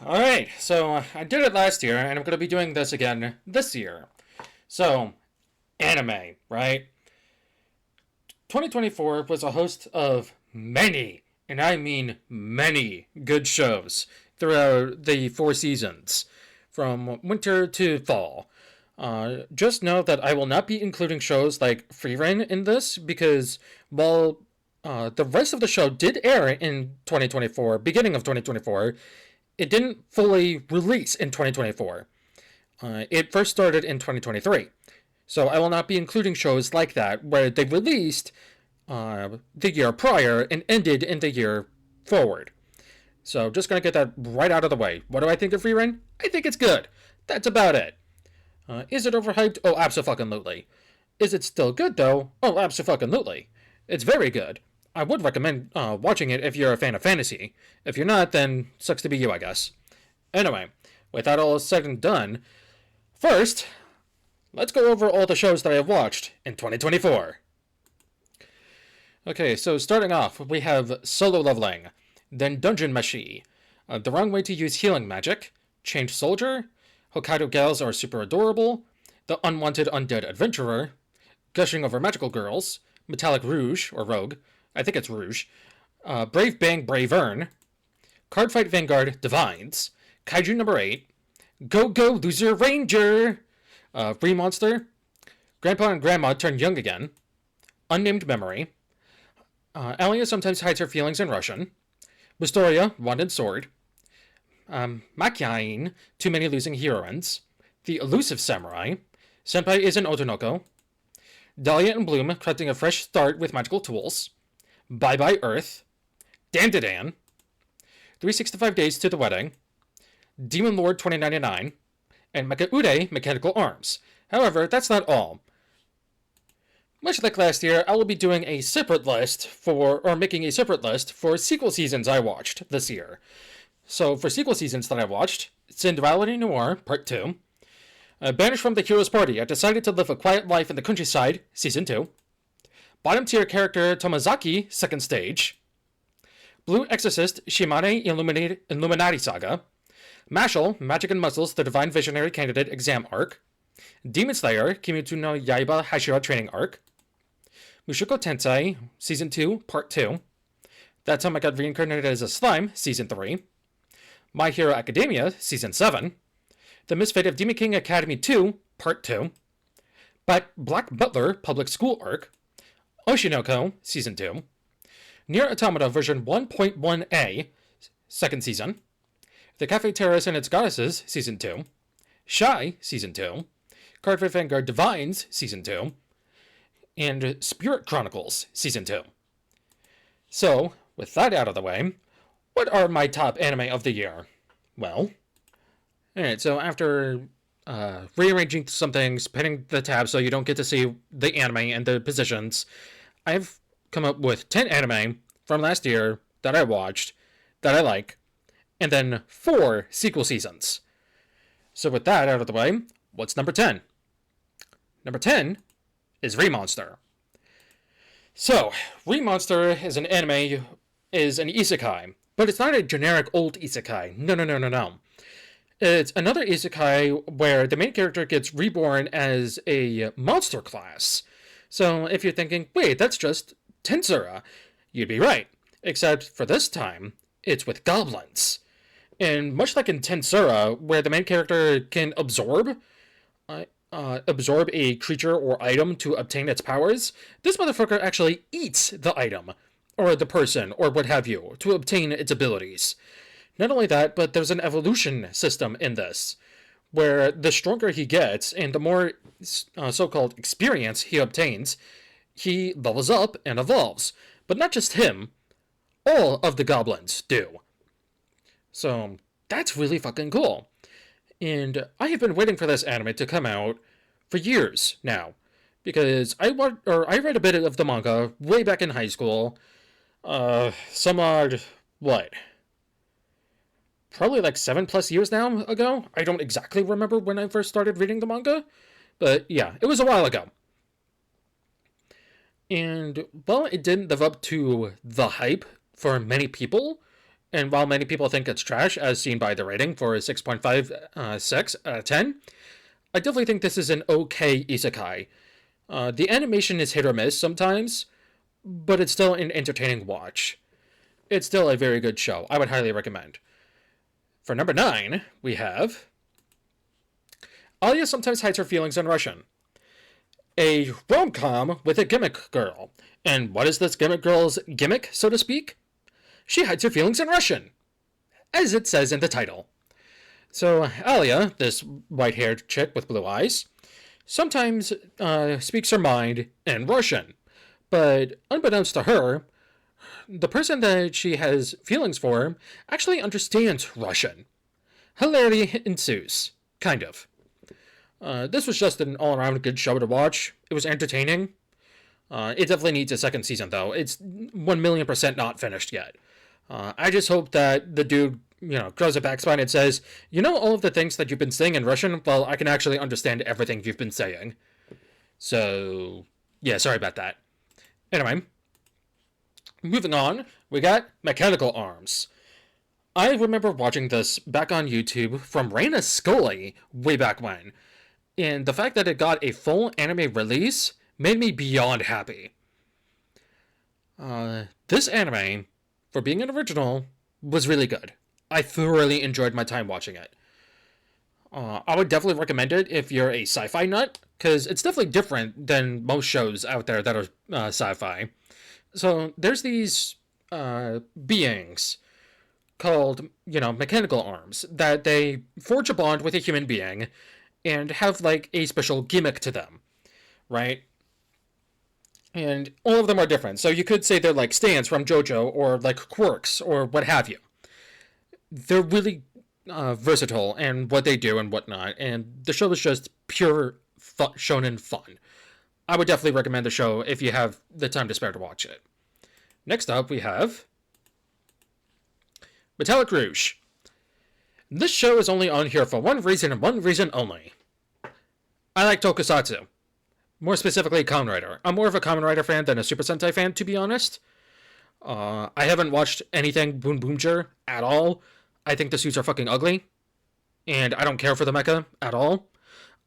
Alright, so I did it last year, and I'm going to be doing this again this year. So, anime, right? 2024 was a host of many, and I mean many, good shows throughout the 4 seasons, from winter to fall. Just know that I will not be including shows like Frieren in this because while the rest of the show did air in 2024, beginning of 2024, it didn't fully release in 2024. It first started in 2023. So I will not be including shows like that where they released the year prior and ended in the year forward. So just gonna get that right out of the way. What do I think of Rerun? I think it's good. That's about it. Is it overhyped? Oh, absolutely. Is it still good though? Oh, absolutely. It's very good. I would recommend watching it if you're a fan of fantasy. If you're not, then sucks to be you, I guess. Anyway, with that all said and done, first, let's go over all the shows that I have watched in 2024. Okay, so starting off, we have Solo Leveling, then Dungeon Meshi, The Wrong Way to Use Healing Magic, Chained Soldier, Hokkaido Gals Are Super Adorable, The Unwanted Undead Adventurer, Gushing Over Magical Girls, Metallic Rouge, or Rogue, I think it's Rouge, Brave Bang Bravern, Cardfight Vanguard Divines, Kaiju number 8, Go Go Loser Ranger, Free Monster, Grandpa and Grandma Turn Young Again, Unnamed Memory, Alia Sometimes Hides Her Feelings in Russian, Wistoria, Wand and Sword, Makyain, Too Many Losing Heroines, The Elusive Samurai, Senpai is an Otonoko, Dahlia and Bloom Crafting a Fresh Start with Magical Tools, Bye Bye Earth, Dandadan, 365 Days to the Wedding, Demon Lord 2099, and Mecha Ude Mechanical Arms. However, that's not all. Much like last year, I will be doing a separate list making a separate list for sequel seasons I watched this year. So, for sequel seasons that I watched, Cinderella Noir, Part 2, Banished from the Hero's Party, I Decided to Live a Quiet Life in the Countryside, Season 2, Bottom Tier Character Tomazaki, Second Stage, Blue Exorcist, Shimane Illuminati Saga, Mashal, Magic and Muscles, The Divine Visionary Candidate Exam Arc, Demon Slayer, Kimetsu no Yaiba Hashira Training Arc, Mushoku Tensei, Season 2, Part 2, That Time I Got Reincarnated as a Slime, Season 3, My Hero Academia, Season 7, The Misfate of Demon King Academy 2, Part 2, Black Butler Public School Arc, Oshinoko, Season 2, Nier Automata version 1.1a, Second Season, The Cafe Terrace and Its Goddesses, Season 2, Shy, Season 2, Cardfight Vanguard Divines, Season 2, and Spirit Chronicles, Season 2. So, with that out of the way, what are my top anime of the year? Well, alright, so after rearranging some things, pinning the tabs so you don't get to see the anime and the positions, I've come up with 10 anime from last year that I watched, that I like, and then 4 sequel seasons. So with that out of the way, what's number 10? Number 10 is Remonster. So, Remonster is an isekai, but it's not a generic old isekai. No. It's another isekai where the main character gets reborn as a monster class. So if you're thinking, wait, that's just Tensura, you'd be right. Except for this time, it's with goblins. And much like in Tensura, where the main character can absorb a creature or item to obtain its powers, this motherfucker actually eats the item, or the person, or what have you, to obtain its abilities. Not only that, but there's an evolution system in this, where the stronger he gets and the more so-called experience he obtains, he levels up and evolves. But not just him, all of the goblins do. So that's really fucking cool. And I have been waiting for this anime to come out for years now, because I read a bit of the manga way back in high school. Some odd, what? Probably like 7+ years now ago. I don't exactly remember when I first started reading the manga, but yeah, it was a while ago. And while it didn't live up to the hype for many people, And while many people think it's trash, as seen by the rating for 6.56 out of 10, I definitely think this is an okay isekai. The animation is hit or miss sometimes, but it's still an entertaining watch. It's still a very good show. I would highly recommend. For number 9, we have Alia Sometimes Hides Her Feelings in Russian. A rom-com with a gimmick girl. And what is this gimmick girl's gimmick, so to speak? She hides her feelings in Russian, as it says in the title. So Alia, this white-haired chick with blue eyes, sometimes speaks her mind in Russian. But unbeknownst to her, the person that she has feelings for actually understands Russian. Hilarity ensues. Kind of. This was just an all-around good show to watch. It was entertaining. It definitely needs a second season, though. It's 1,000,000% not finished yet. I just hope that the dude, grows a backspine and says, all of the things that you've been saying in Russian, well, I can actually understand everything you've been saying. So, yeah, sorry about that. Anyway, moving on, we got Mechanical Arms. I remember watching this back on YouTube from Raina Scully way back when, and the fact that it got a full anime release made me beyond happy. This anime, for being an original, was really good. I thoroughly enjoyed my time watching it. I would definitely recommend it if you're a sci-fi nut, because it's definitely different than most shows out there that are sci-fi. So there's these beings called, mechanical arms, that they forge a bond with a human being and have, like, a special gimmick to them, right? And all of them are different. So you could say they're like stands from JoJo or like quirks or what have you. They're really versatile in what they do and whatnot. And the show is just pure shonen fun. I would definitely recommend the show if you have the time to spare to watch it. Next up, we have Metallic Rouge. This show is only on here for one reason and one reason only. I like tokusatsu. More specifically, Kamen Rider. I'm more of a Kamen Rider fan than a Super Sentai fan, to be honest. I haven't watched anything Boom Boomjer at all. I think the suits are fucking ugly. And I don't care for the mecha at all.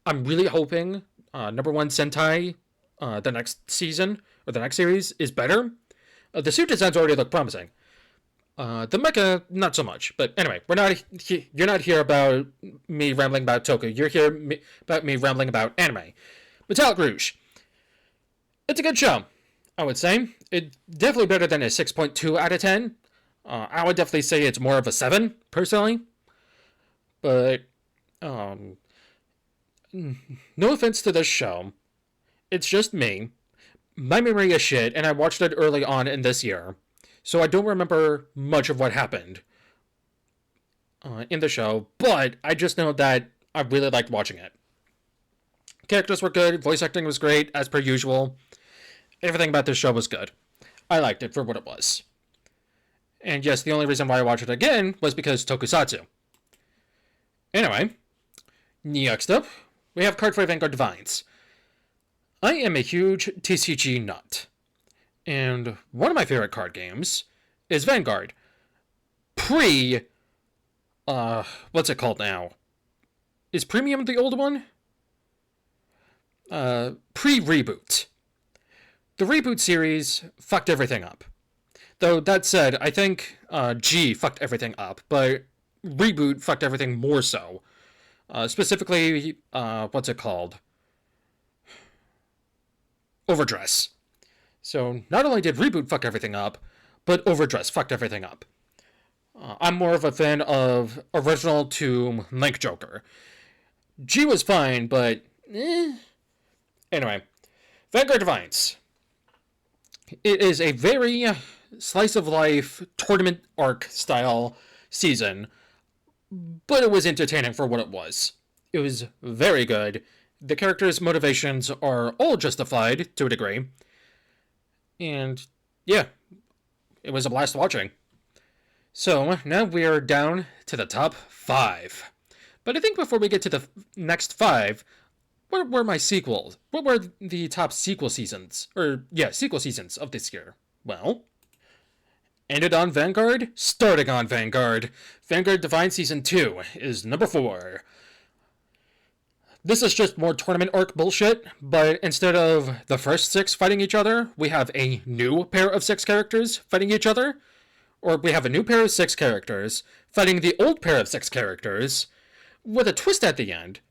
I'm really hoping number 1 Sentai, the next season, or the next series, is better. The suit designs already look promising. The mecha, not so much. But anyway, you're not here about me rambling about Toku. You're here about me rambling about anime. Metallic Rouge. It's a good show, I would say. It's definitely better than a 6.2 out of 10. I would definitely say it's more of a 7, personally. But, no offense to this show. It's just me. My memory is shit, and I watched it early on in this year. So I don't remember much of what happened in the show. But I just know that I really liked watching it. Characters were good, voice acting was great, as per usual. Everything about this show was good. I liked it for what it was. And yes, the only reason why I watched it again was because tokusatsu. Anyway, next up, we have Cardfight Vanguard Divines. I am a huge TCG nut. And one of my favorite card games is Vanguard. What's it called now? Is Premium the old one? Pre-reboot. The reboot series fucked everything up. Though, that said, I think G fucked everything up, but reboot fucked everything more so. Specifically, what's it called? Overdress. So, not only did reboot fuck everything up, but Overdress fucked everything up. I'm more of a fan of original to Link Joker. G was fine, but Anyway, Vanguard Divines. It is a very slice of life tournament arc style season, but it was entertaining for what it was. It was very good. The characters' motivations are all justified to a degree. And yeah, it was a blast watching. So now we are down to the top 5. But I think before we get to the next 5, what were my sequels? What were the top sequel seasons? Sequel seasons of this year? Well, Ended on Vanguard, starting on Vanguard. Vanguard Divine Season 2 is number 4. This is just more tournament arc bullshit, but instead of the first 6 fighting each other, we have a new pair of 6 characters fighting each other. Or we have a new pair of 6 characters fighting the old pair of 6 characters with a twist at the end,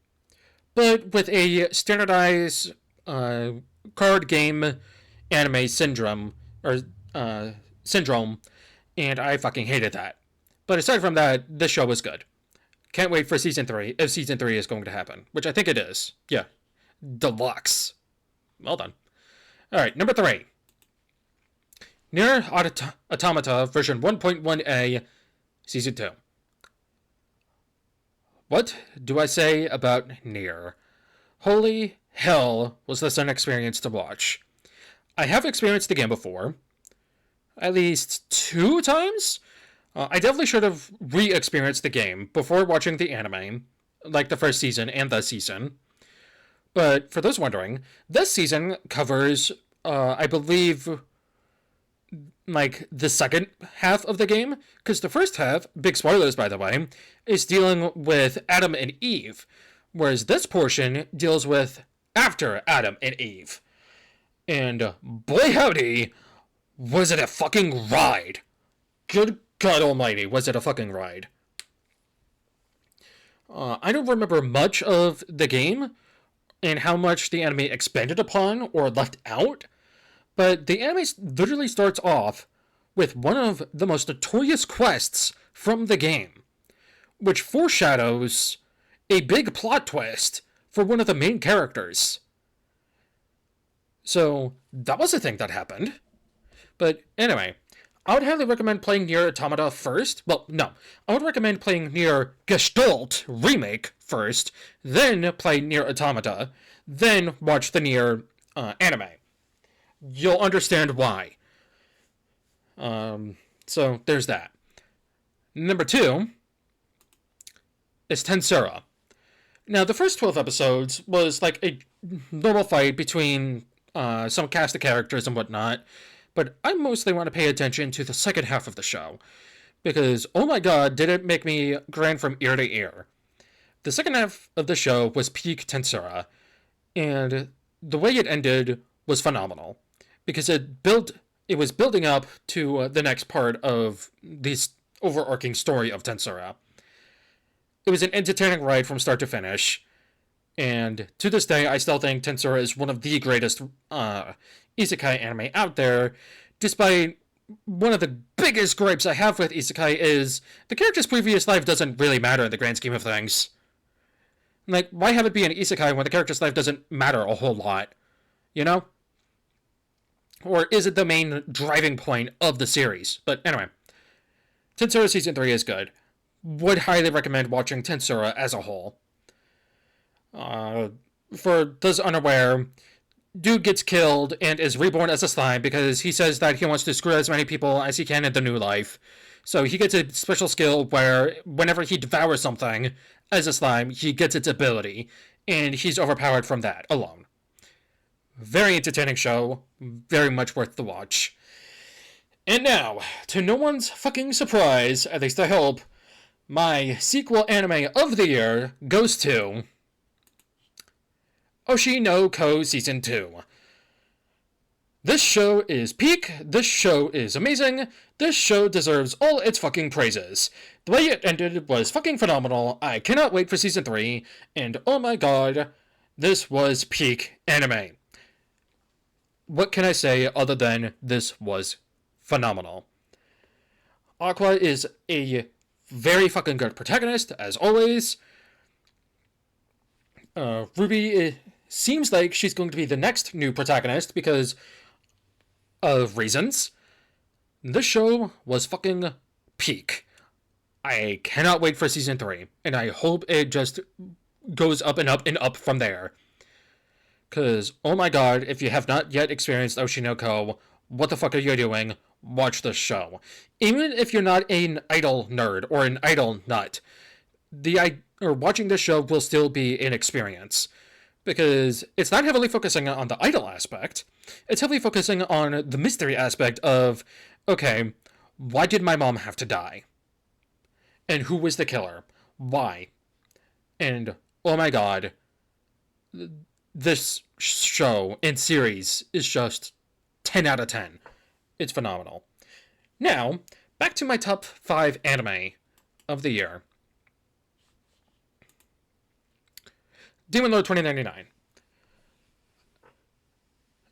but with a standardized card game anime syndrome, and I fucking hated that. But aside from that, this show was good. Can't wait for Season 3, if Season 3 is going to happen, which I think it is. Yeah. Deluxe. Well done. Alright, number 3. Nier Automata version 1.1a, Season 2. What do I say about Nier? Holy hell was this an experience to watch. I have experienced the game before. At least 2 times? I definitely should have re-experienced the game before watching the anime, like the first season and the season. But for those wondering, this season covers, I believe, like the second half of the game, because the first half, big spoilers by the way, is dealing with Adam and Eve, whereas this portion deals with after Adam and Eve. And boy howdy, was it a fucking ride. Good God almighty, was it a fucking ride. I don't remember much of the game and how much the anime expanded upon or left out, but the anime literally starts off with one of the most notorious quests from the game, which foreshadows a big plot twist for one of the main characters. So, that was a thing that happened. But anyway, I would highly recommend playing Nier Automata first. Well, no. I would recommend playing Nier Gestalt Remake first, then play Nier Automata, then watch the Nier anime. You'll understand why. So, there's that. Number 2 is Tensura. Now, the first 12 episodes was like a normal fight between some cast of characters and whatnot, but I mostly want to pay attention to the second half of the show, because, oh my god, did it make me grin from ear to ear. The second half of the show was peak Tensura, and the way it ended was phenomenal, because it was building up to the next part of this overarching story of Tensura. It was an entertaining ride from start to finish, and to this day, I still think Tensura is one of the greatest isekai anime out there, despite one of the biggest gripes I have with isekai is the character's previous life doesn't really matter in the grand scheme of things. Like, why have it be an isekai when the character's life doesn't matter a whole lot? You know? Or is it the main driving point of the series? But anyway, Tensura Season 3 is good. Would highly recommend watching Tensura as a whole. For those unaware, dude gets killed and is reborn as a slime because he says that he wants to screw as many people as he can in the new life. So he gets a special skill where whenever he devours something as a slime, he gets its ability, and he's overpowered from that alone. Very entertaining show, very much worth the watch. And now, to no one's fucking surprise, at least I hope, my sequel anime of the year goes to Oshi no Ko Season 2. This show is peak, this show is amazing, this show deserves all its fucking praises. The way it ended was fucking phenomenal, I cannot wait for Season 3, and oh my god, this was peak anime. What can I say other than this was phenomenal? Aqua is a very fucking good protagonist, as always. Ruby seems like she's going to be the next new protagonist because of reasons. This show was fucking peak. I cannot wait for Season 3, and I hope it just goes up and up and up from there. Because, oh my god, if you have not yet experienced Oshi no Ko, what the fuck are you doing? Watch this show. Even if you're not an idol nerd or an idol nut, watching this show will still be an experience. Because it's not heavily focusing on the idol aspect. It's heavily focusing on the mystery aspect of, okay, Why did my mom have to die? And who was the killer? Why? And oh my god, this show and series is just 10 out of 10. It's phenomenal. Now, back to my top 5 anime of the year. Demon Lord 2099.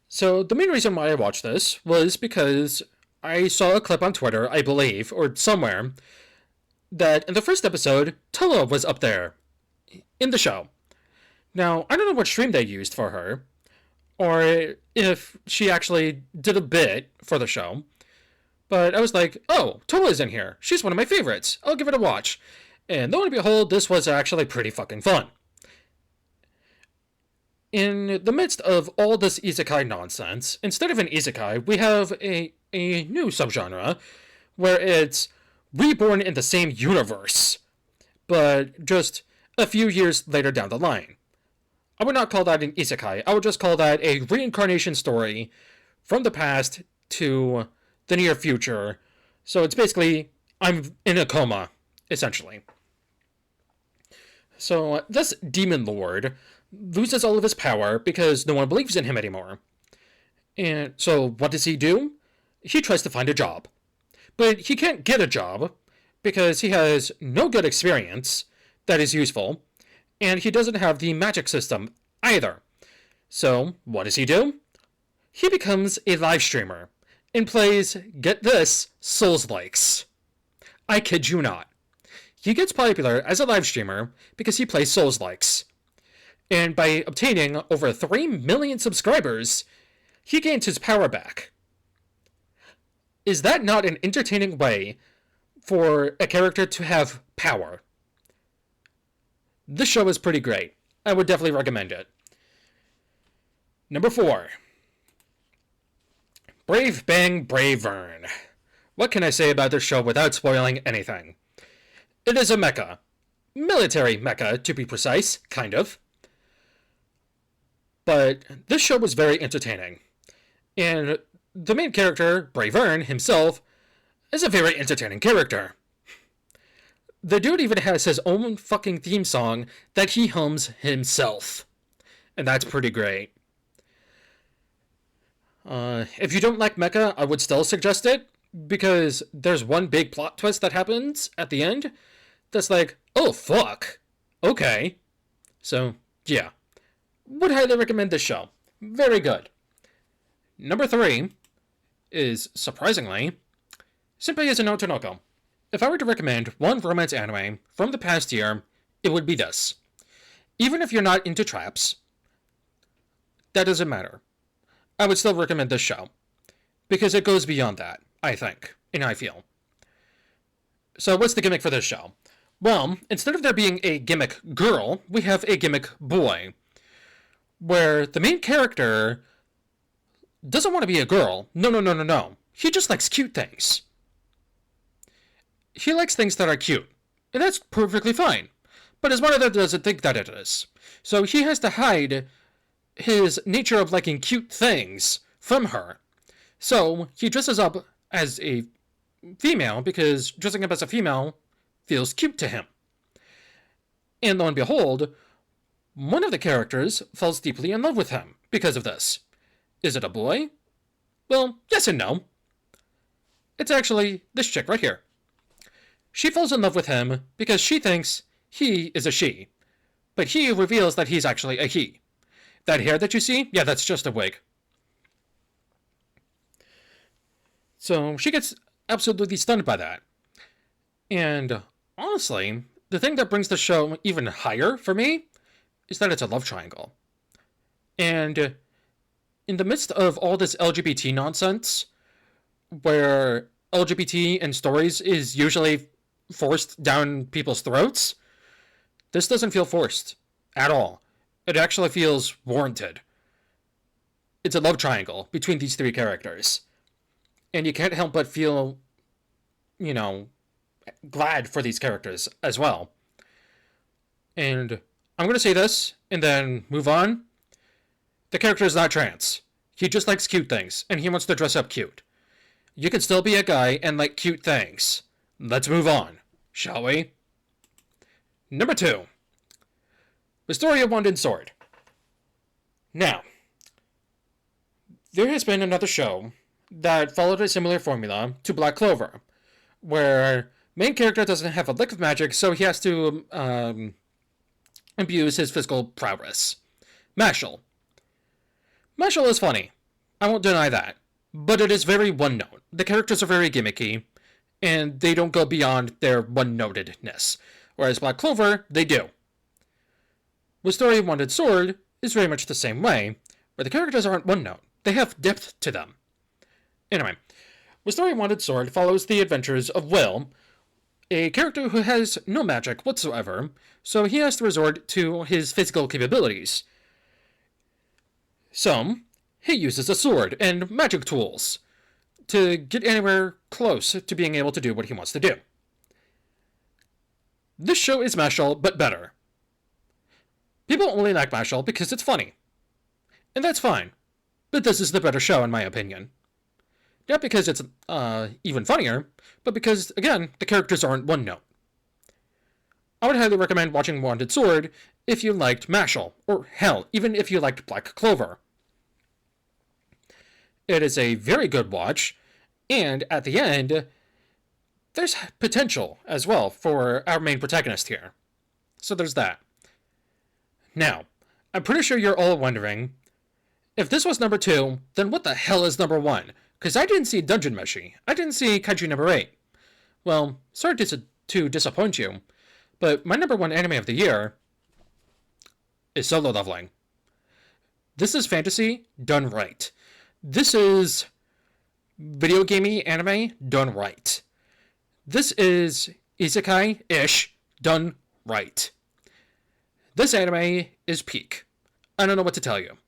So, the main reason why I watched this was because I saw a clip on Twitter, I believe, or somewhere, that in the first episode, Toa was up there in the show. Now, I don't know what stream they used for her, or if she actually did a bit for the show, but I was like, oh, Toa's in here. She's one of my favorites. I'll give it a watch. And lo and behold, this was actually pretty fucking fun. In the midst of all this isekai nonsense, instead of an isekai, we have a new subgenre where it's reborn in the same universe, but just a few years later down the line. I would not call that an isekai. I would just call that a reincarnation story from the past to the near future. So it's basically, I'm in a coma, essentially. So this demon lord loses all of his power because no one believes in him anymore. And so what does he do? He tries to find a job. But he can't get a job because he has no good experience that is useful, and he doesn't have the magic system either. So what does he do? He becomes a live streamer and plays, get this, Souls-likes. I kid you not. He gets popular as a live streamer because he plays Souls-likes. And by obtaining over 3 million subscribers, he gains his power back. Is that not an entertaining way for a character to have power? This show is pretty great. I would definitely recommend it. Number 4. Brave Bang Bravern. What can I say about this show without spoiling anything? It is a mecha. Military mecha, to be precise, kind of. But this show was very entertaining. And the main character, Bravern himself, is a very entertaining character. The dude even has his own fucking theme song that he hums himself. And that's pretty great. If you don't like mecha, I would still suggest it, because there's one big plot twist that happens at the end that's like, oh fuck, okay. So, yeah. Would highly recommend this show. Very good. Number 3 is, surprisingly, Senpai is an Otonoko. If I were to recommend one romance anime from the past year, it would be this. Even if you're not into traps, that doesn't matter. I would still recommend this show, because it goes beyond that, I think, and I feel. So what's the gimmick for this show? Well, instead of there being a gimmick girl, we have a gimmick boy, where the main character doesn't want to be a girl. No. He just likes cute things. He likes things that are cute, and that's perfectly fine. But his mother doesn't think that it is. So he has to hide his nature of liking cute things from her. So he dresses up as a female because dressing up as a female feels cute to him. And lo and behold, one of the characters falls deeply in love with him because of this. Is it a boy? Well, yes and no. It's actually this chick right here. She falls in love with him because she thinks he is a she, but he reveals that he's actually a he. That hair that you see, yeah, that's just a wig. So she gets absolutely stunned by that. And honestly, the thing that brings the show even higher for me is that it's a love triangle. And in the midst of all this LGBT nonsense, where LGBT in stories is usually forced down people's throats, this doesn't feel forced at all. It actually feels warranted. It's a love triangle between these 3 characters. And you can't help but feel, glad for these characters as well. And I'm going to say this and then move on. The character is not trans. He just likes cute things, and he wants to dress up cute. You can still be a guy and like cute things. Let's move on, shall we? Number 2. The Story of Wand and Sword. Now, there has been another show that followed a similar formula to Black Clover, where main character doesn't have a lick of magic, so he has to abuse his physical prowess. Mashal. Mashal is funny. I won't deny that. But it is very one-note. The characters are very gimmicky, and they don't go beyond their one-notedness. Whereas Black Clover, they do. With Story of Wand and Sword is very much the same way, where the characters aren't one-note. They have depth to them. Anyway, with Story of Wand and Sword follows the adventures of Will, a character who has no magic whatsoever, so he has to resort to his physical capabilities. So, he uses a sword and magic tools to get anywhere close to being able to do what he wants to do. This show is Mashal, but better. People only like Mashal because it's funny. And that's fine. But this is the better show, in my opinion. Not because it's even funnier, but because, again, the characters aren't one note. I would highly recommend watching Wand and Sword if you liked Mashal, or hell, even if you liked Black Clover. It is a very good watch, and at the end, there's potential as well for our main protagonist here. So there's that. Now, I'm pretty sure you're all wondering, if this was number 2, then what the hell is number 1? Because I didn't see Dungeon Meshi. I didn't see Kaiju number 8. Well, sorry to disappoint you, but my number 1 anime of the year is Solo Leveling. This is fantasy done right. This is video gamey anime done right. This is isekai-ish done right. This anime is peak. I don't know what to tell you.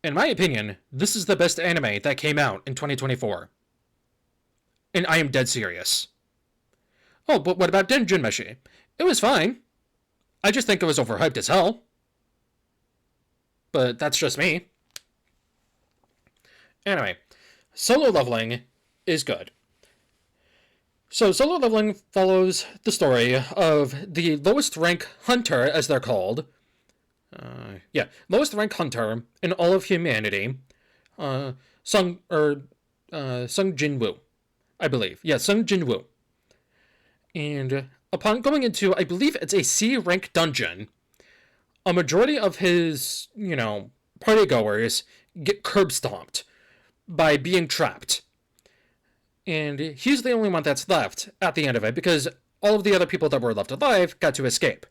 In my opinion, this is the best anime that came out in 2024. And I am dead serious. Oh, but what about Dungeon Meshi? It was fine. I just think it was overhyped as hell. But that's just me. Anyway, Solo Leveling is good. So Solo Leveling follows the story of the lowest rank hunter, as they're called. Lowest rank hunter in all of humanity. Sung Jinwoo, I believe. Yeah, Sung Jinwoo. And upon going into, I believe it's a C rank dungeon, a majority of his, partygoers get curb stomped by being trapped. And he's the only one that's left at the end of it because all of the other people that were left alive got to escape.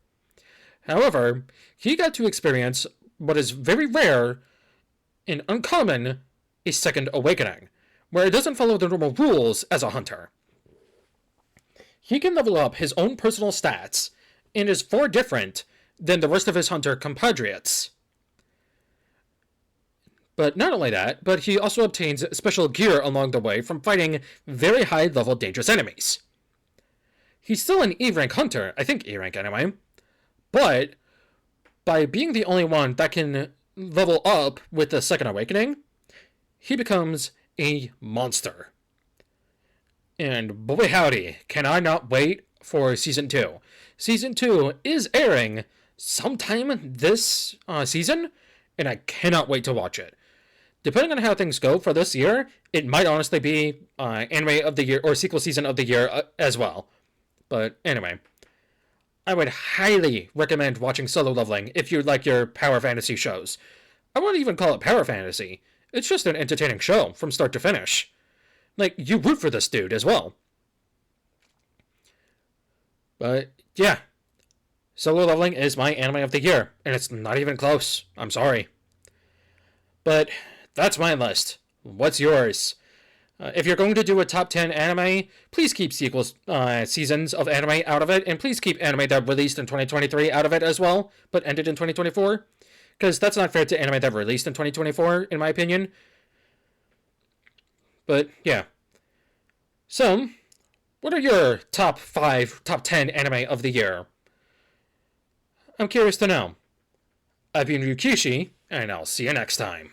However, he got to experience what is very rare and uncommon, a second awakening, where it doesn't follow the normal rules as a hunter. He can level up his own personal stats and is far different than the rest of his hunter compatriots. But not only that, but he also obtains special gear along the way from fighting very high-level dangerous enemies. He's still an E-rank hunter, I think E-rank anyway, but by being the only one that can level up with the second awakening, he becomes a monster. And boy howdy, can I not wait for Season 2. Season 2 is airing sometime this season, and I cannot wait to watch it. Depending on how things go for this year, it might honestly be anime of the year or sequel season of the year as well. But anyway, I would highly recommend watching Solo Leveling if you like your power fantasy shows. I wouldn't even call it power fantasy. It's just an entertaining show from start to finish. Like, you root for this dude as well. But yeah, Solo Leveling is my anime of the year, and it's not even close. I'm sorry. But that's my list. What's yours? If you're going to do a top 10 anime, please keep seasons of anime out of it, and please keep anime that released in 2023 out of it as well, but ended in 2024. Because that's not fair to anime that released in 2024, in my opinion. But yeah. So, what are your top 10 anime of the year? I'm curious to know. I've been Ryuu Kishi, and I'll see you next time.